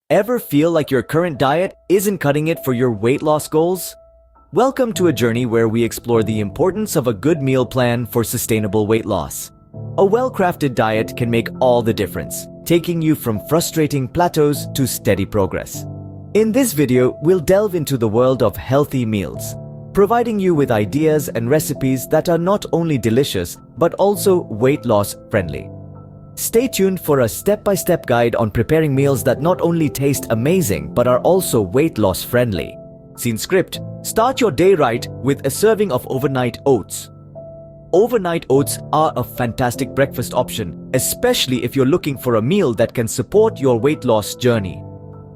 Ever feel like your current diet isn't cutting it for your weight loss goals? Welcome to a journey where we explore the importance of a good meal plan for sustainable weight loss. A well-crafted diet can make all the difference, taking you from frustrating plateaus to steady progress. In this video, we'll delve into the world of healthy meals, providing you with ideas and recipes that are not only delicious, but also weight loss friendly. Stay tuned for a step-by-step guide on preparing meals that not only taste amazing, but are also weight loss friendly. Scene script: start your day right with a serving of overnight oats. Overnight oats are a fantastic breakfast option, especially if you're looking for a meal that can support your weight loss journey.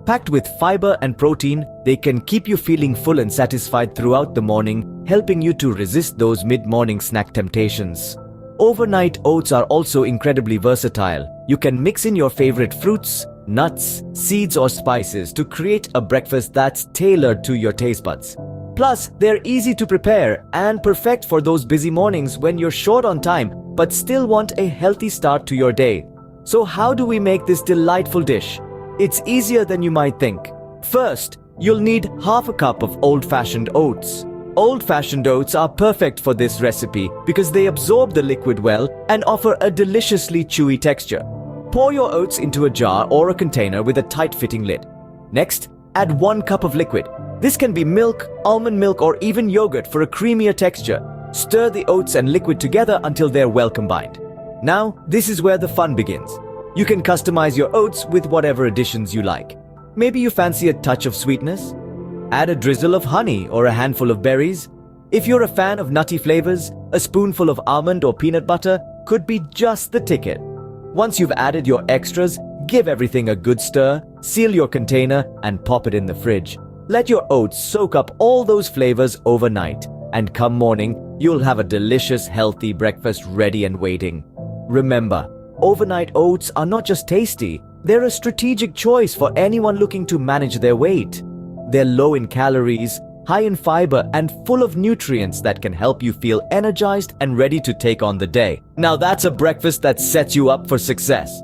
Packed with fiber and protein, they can keep you feeling full and satisfied throughout the morning, helping you to resist those mid-morning snack temptations. Overnight oats are also incredibly versatile. You can mix in your favorite fruits, nuts, seeds or spices to create a breakfast that's tailored to your taste buds. Plus, they're easy to prepare and perfect for those busy mornings when you're short on time but still want a healthy start to your day. So how do we make this delightful dish? It's easier than you might think. First, you'll need half a cup of old-fashioned oats. Old-fashioned oats are perfect for this recipe because they absorb the liquid well and offer a deliciously chewy texture. Pour your oats into a jar or a container with a tight-fitting lid. Next, add 1 cup of liquid. This can be milk, almond milk, or even yogurt for a creamier texture. Stir the oats and liquid together until they're well combined. Now, this is where the fun begins. You can customize your oats with whatever additions you like. Maybe you fancy a touch of sweetness? Add a drizzle of honey or a handful of berries. If you're a fan of nutty flavors, a spoonful of almond or peanut butter could be just the ticket. Once you've added your extras, give everything a good stir, seal your container, and pop it in the fridge. Let your oats soak up all those flavors overnight, and come morning, you'll have a delicious, healthy breakfast ready and waiting. Remember, overnight oats are not just tasty, they're a strategic choice for anyone looking to manage their weight. They're low in calories, high in fiber, and full of nutrients that can help you feel energized and ready to take on the day. Now that's a breakfast that sets you up for success.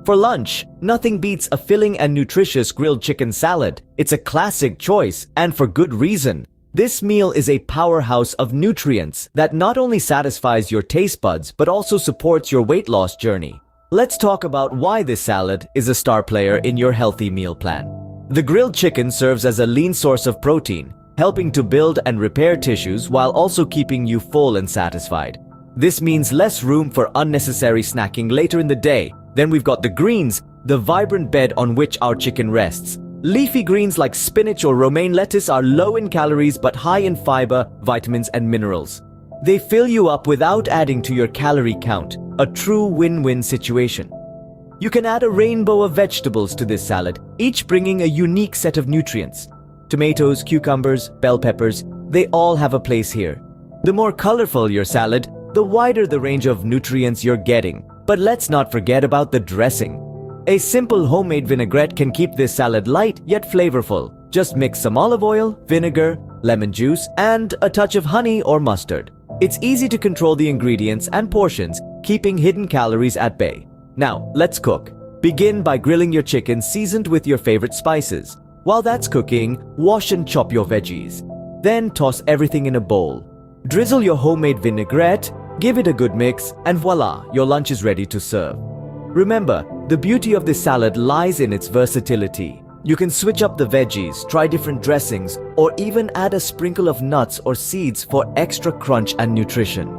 For lunch, nothing beats a filling and nutritious grilled chicken salad. It's a classic choice, and for good reason. This meal is a powerhouse of nutrients that not only satisfies your taste buds, but also supports your weight loss journey. Let's talk about why this salad is a star player in your healthy meal plan. The grilled chicken serves as a lean source of protein, helping to build and repair tissues while also keeping you full and satisfied. This means less room for unnecessary snacking later in the day. Then we've got the greens, the vibrant bed on which our chicken rests. Leafy greens like spinach or romaine lettuce are low in calories but high in fiber, vitamins, and minerals. They fill you up without adding to your calorie count, a true win-win situation. You can add a rainbow of vegetables to this salad, each bringing a unique set of nutrients. Tomatoes, cucumbers, bell peppers, they all have a place here. The more colorful your salad, the wider the range of nutrients you're getting. But let's not forget about the dressing. A simple homemade vinaigrette can keep this salad light yet flavorful. Just mix some olive oil, vinegar, lemon juice, and a touch of honey or mustard. It's easy to control the ingredients and portions, keeping hidden calories at bay. Now, let's cook. Begin by grilling your chicken seasoned with your favorite spices. While that's cooking, wash and chop your veggies. Then toss everything in a bowl. Drizzle your homemade vinaigrette, give it a good mix, and voila, your lunch is ready to serve. Remember, the beauty of this salad lies in its versatility. You can switch up the veggies, try different dressings, or even add a sprinkle of nuts or seeds for extra crunch and nutrition.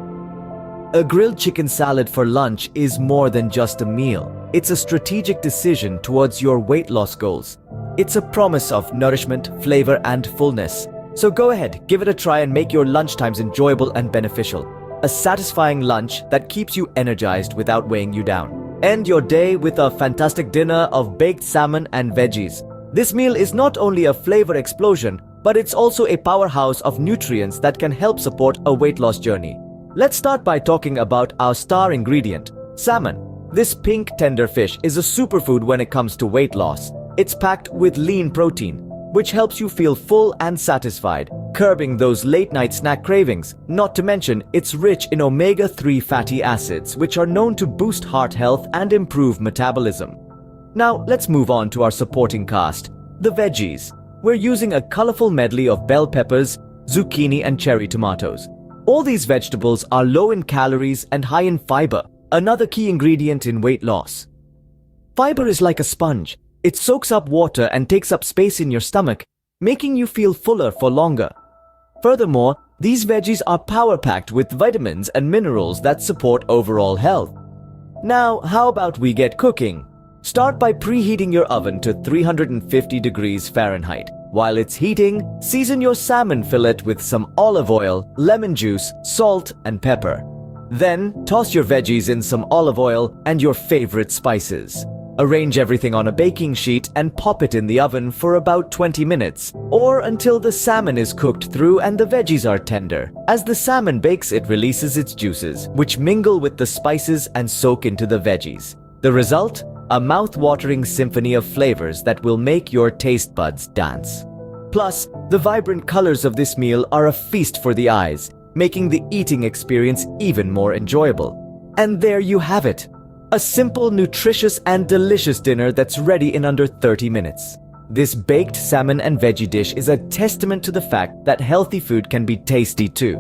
A grilled chicken salad for lunch is more than just a meal. It's a strategic decision towards your weight loss goals. It's a promise of nourishment, flavor, and fullness. So go ahead, give it a try and make your lunchtimes enjoyable and beneficial. A satisfying lunch that keeps you energized without weighing you down. End your day with a fantastic dinner of baked salmon and veggies. This meal is not only a flavor explosion, but it's also a powerhouse of nutrients that can help support a weight loss journey. Let's start by talking about our star ingredient, salmon. This pink tender fish is a superfood when it comes to weight loss. It's packed with lean protein, which helps you feel full and satisfied, curbing those late-night snack cravings. Not to mention, it's rich in omega-3 fatty acids, which are known to boost heart health and improve metabolism. Now, let's move on to our supporting cast, the veggies. We're using a colorful medley of bell peppers, zucchini, and cherry tomatoes. All these vegetables are low in calories and high in fiber, another key ingredient in weight loss. Fiber is like a sponge. It soaks up water and takes up space in your stomach, making you feel fuller for longer. Furthermore, these veggies are power-packed with vitamins and minerals that support overall health. Now, how about we get cooking? Start by preheating your oven to 350 degrees Fahrenheit. While it's heating, season your salmon fillet with some olive oil, lemon juice, salt, and pepper. Then, toss your veggies in some olive oil and your favorite spices. Arrange everything on a baking sheet and pop it in the oven for about 20 minutes, or until the salmon is cooked through and the veggies are tender. As the salmon bakes, it releases its juices, which mingle with the spices and soak into the veggies. The result? A mouth-watering symphony of flavors that will make your taste buds dance. Plus, the vibrant colors of this meal are a feast for the eyes, making the eating experience even more enjoyable. And there you have it. A simple, nutritious, and delicious dinner that's ready in under 30 minutes. This baked salmon and veggie dish is a testament to the fact that healthy food can be tasty too.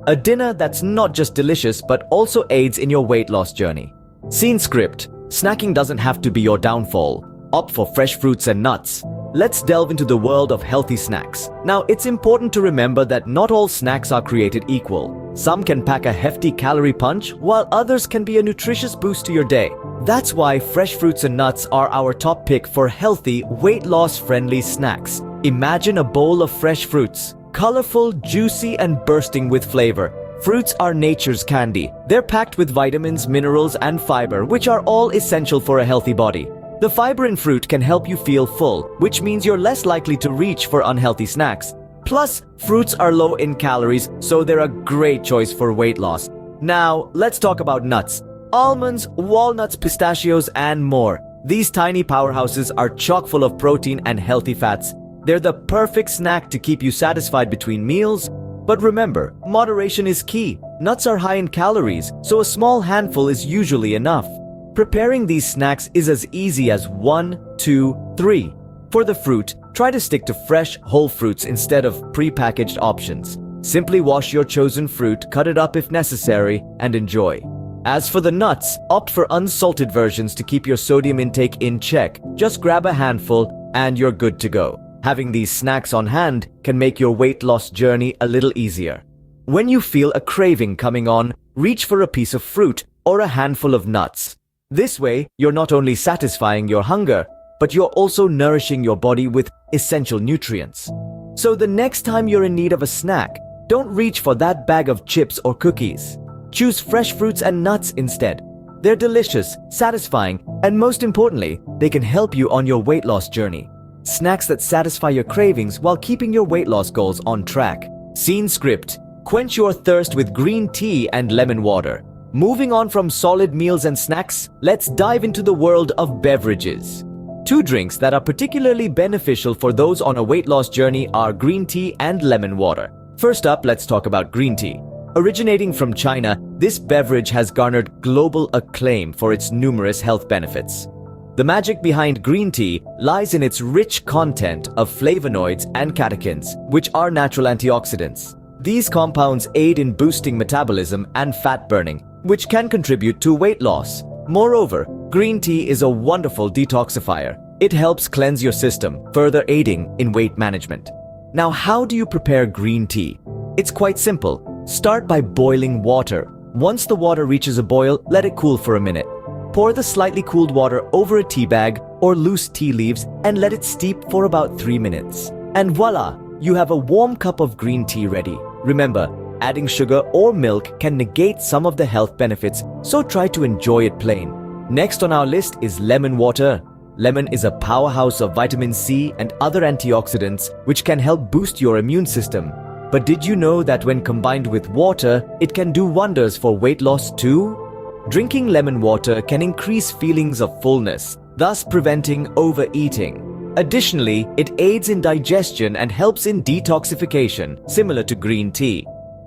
A dinner that's not just delicious but also aids in your weight loss journey. Scene script. Snacking doesn't have to be your downfall. Opt for fresh fruits and nuts. Let's delve into the world of healthy snacks. Now, it's important to remember that not all snacks are created equal. Some can pack a hefty calorie punch, while others can be a nutritious boost to your day. That's why fresh fruits and nuts are our top pick for healthy, weight loss-friendly snacks. Imagine a bowl of fresh fruits, colorful, juicy, and bursting with flavor. Fruits are nature's candy. They're packed with vitamins, minerals, and fiber, which are all essential for a healthy body. The fiber in fruit can help you feel full, which means you're less likely to reach for unhealthy snacks. Plus, fruits are low in calories, so they're a great choice for weight loss. Now, let's talk about nuts. Almonds, walnuts, pistachios, and more. These tiny powerhouses are chock full of protein and healthy fats. They're the perfect snack to keep you satisfied between meals. But remember, moderation is key. Nuts are high in calories, so a small handful is usually enough. Preparing these snacks is as easy as 1, 2, 3. For the fruit, try to stick to fresh, whole fruits instead of prepackaged options. Simply wash your chosen fruit, cut it up if necessary, and enjoy. As for the nuts, opt for unsalted versions to keep your sodium intake in check. Just grab a handful and you're good to go. Having these snacks on hand can make your weight loss journey a little easier. When you feel a craving coming on, reach for a piece of fruit or a handful of nuts. This way, you're not only satisfying your hunger, but you're also nourishing your body with essential nutrients. So the next time you're in need of a snack, don't reach for that bag of chips or cookies. Choose fresh fruits and nuts instead. They're delicious, satisfying, and most importantly, they can help you on your weight loss journey. Snacks that satisfy your cravings while keeping your weight loss goals on track. Scene script. Quench your thirst with green tea and lemon water. Moving on from solid meals and snacks, let's dive into the world of beverages. 2 drinks that are particularly beneficial for those on a weight loss journey are green tea and lemon water. First up, let's talk about green tea. Originating from China, this beverage has garnered global acclaim for its numerous health benefits. The magic behind green tea lies in its rich content of flavonoids and catechins, which are natural antioxidants. These compounds aid in boosting metabolism and fat burning, which can contribute to weight loss. Moreover, green tea is a wonderful detoxifier. It helps cleanse your system, further aiding in weight management. Now, how do you prepare green tea? It's quite simple. Start by boiling water. Once the water reaches a boil, let it cool for a minute. Pour the slightly cooled water over a tea bag or loose tea leaves and let it steep for about 3 minutes. And voila, you have a warm cup of green tea ready. Remember, adding sugar or milk can negate some of the health benefits, so try to enjoy it plain. Next on our list is lemon water. Lemon is a powerhouse of vitamin C and other antioxidants which can help boost your immune system. But did you know that when combined with water, it can do wonders for weight loss too? Drinking lemon water can increase feelings of fullness, thus preventing overeating. Additionally, it aids in digestion and helps in detoxification, similar to green tea.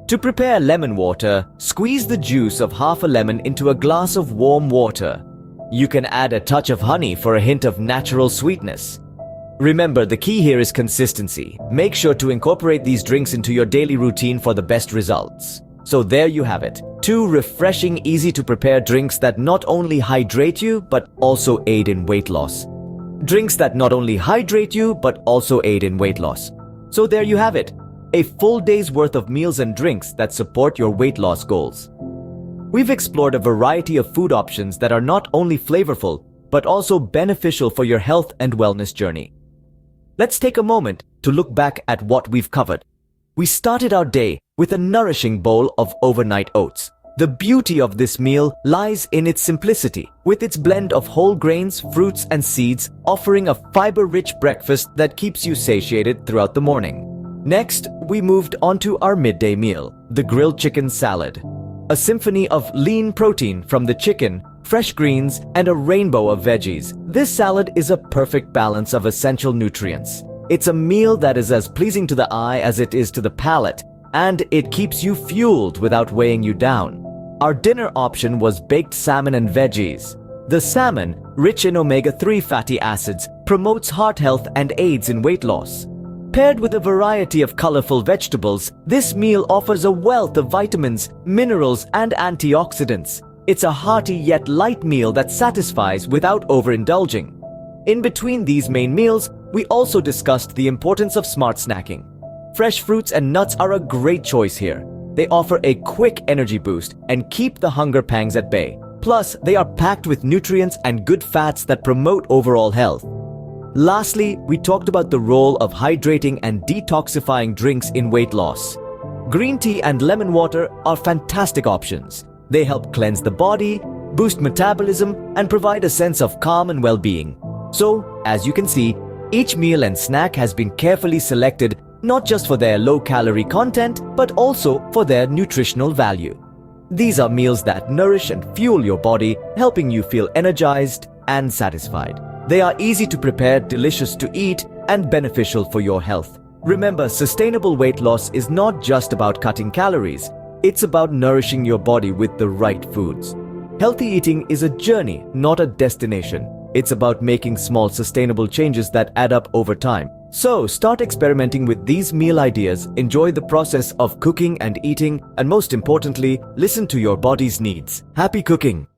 To prepare lemon water, squeeze the juice of half a lemon into a glass of warm water. You can add a touch of honey for a hint of natural sweetness. Remember, the key here is consistency. Make sure to incorporate these drinks into your daily routine for the best results. So there you have it. 2 refreshing, easy-to-prepare drinks that not only hydrate you, but also aid in weight loss. Drinks that not only hydrate you, but also aid in weight loss. So there you have it. A full day's worth of meals and drinks that support your weight loss goals. We've explored a variety of food options that are not only flavorful, but also beneficial for your health and wellness journey. Let's take a moment to look back at what we've covered. We started our day with a nourishing bowl of overnight oats. The beauty of this meal lies in its simplicity, with its blend of whole grains, fruits, and seeds, offering a fiber-rich breakfast that keeps you satiated throughout the morning. Next, we moved on to our midday meal, the grilled chicken salad. A symphony of lean protein from the chicken, fresh greens, and a rainbow of veggies. This salad is a perfect balance of essential nutrients. It's a meal that is as pleasing to the eye as it is to the palate, and it keeps you fueled without weighing you down. Our dinner option was baked salmon and veggies. The salmon, rich in omega-3 fatty acids, promotes heart health and aids in weight loss. Paired with a variety of colorful vegetables, this meal offers a wealth of vitamins, minerals, and antioxidants. It's a hearty yet light meal that satisfies without overindulging. In between these main meals, we also discussed the importance of smart snacking. Fresh fruits and nuts are a great choice here. They offer a quick energy boost and keep the hunger pangs at bay. Plus, they are packed with nutrients and good fats that promote overall health. Lastly, we talked about the role of hydrating and detoxifying drinks in weight loss. Green tea and lemon water are fantastic options. They help cleanse the body, boost metabolism, and provide a sense of calm and well-being. So, as you can see, each meal and snack has been carefully selected not just for their low-calorie content, but also for their nutritional value. These are meals that nourish and fuel your body, helping you feel energized and satisfied. They are easy to prepare, delicious to eat, and beneficial for your health. Remember, sustainable weight loss is not just about cutting calories. It's about nourishing your body with the right foods. Healthy eating is a journey, not a destination. It's about making small, sustainable changes that add up over time. So, start experimenting with these meal ideas, enjoy the process of cooking and eating, and most importantly, listen to your body's needs. Happy cooking!